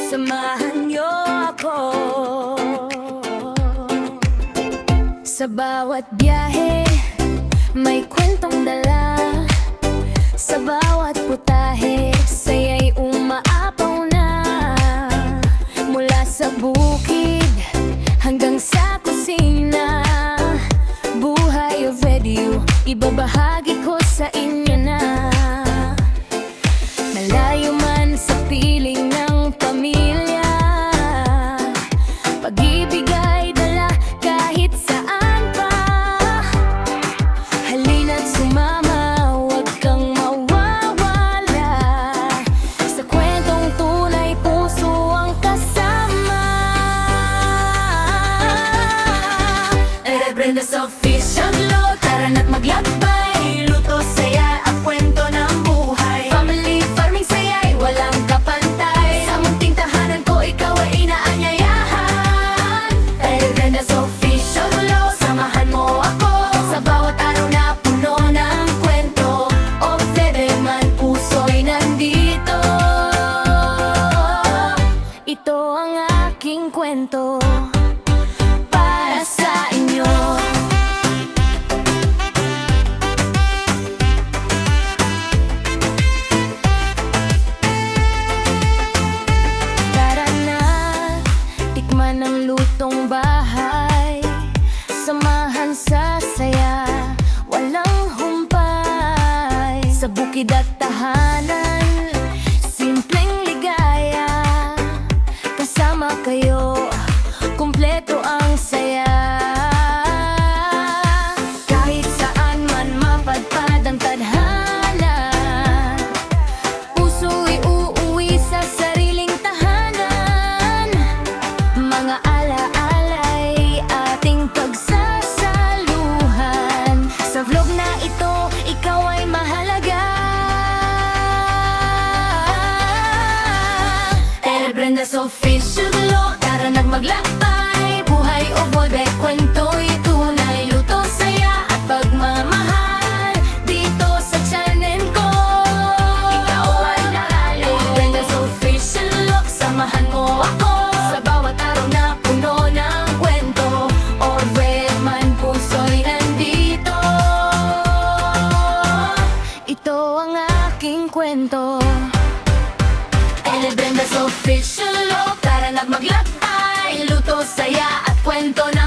Samahan niyo ako sa bawat biyahe, may kwentong dala. Sa bawat putahe, saya'y umaapaw na. Mula sa bukid hanggang sa kusina, buhay of radio, ibabahagi ko sa inyo na. Malayo man sa piling ng pamilya, pag-ibig ay dala kahit saan pa. Halina't sumama, huwag kang mawawala sa kwentong tunay, puso ang kasama. Rebrenda's Official Vlog, tara na't maglakbay. Luto, saya at kwento ng buhay. Family farming, saya'y walang kapantay. Sa munting tahanan ko, ikaw ay inaanyayahan. Rebrenda's Official Vlog, samahan mo ako sa bawat araw na puno ng kwento. O pwede man, puso'y nandito. Ito ang aking kwento para sa inyo. Tara na, tikman ang lutong bahay. Samahan sa saya, walang humpay. Sa bukid at tahanan, simpleng ligaya. Kasama kayo, kumpleto ang saya. Kahit saan man mapadpad ang tadhana, puso'y uuwi sa sariling tahanan. Mga ala-ala'y ating pagsasaluhan. Sa vlog na ito, ikaw ay mahalaga. Rebrenda's Official Vlog, tara na't maglakbay. Buhay o boybe, kwento'y tunay. Luto, saya at pagmamahal dito sa channel ko. Ikaw ay naralo. Rebrenda's Official Vlog, samahan mo ako sa bawat araw na puno ng kwento. Or where man, puso'y nandito. Ito ang aking kwento. Rebrenda's Official Vlog, tara na't maglakbay. Luto, saya at kwento na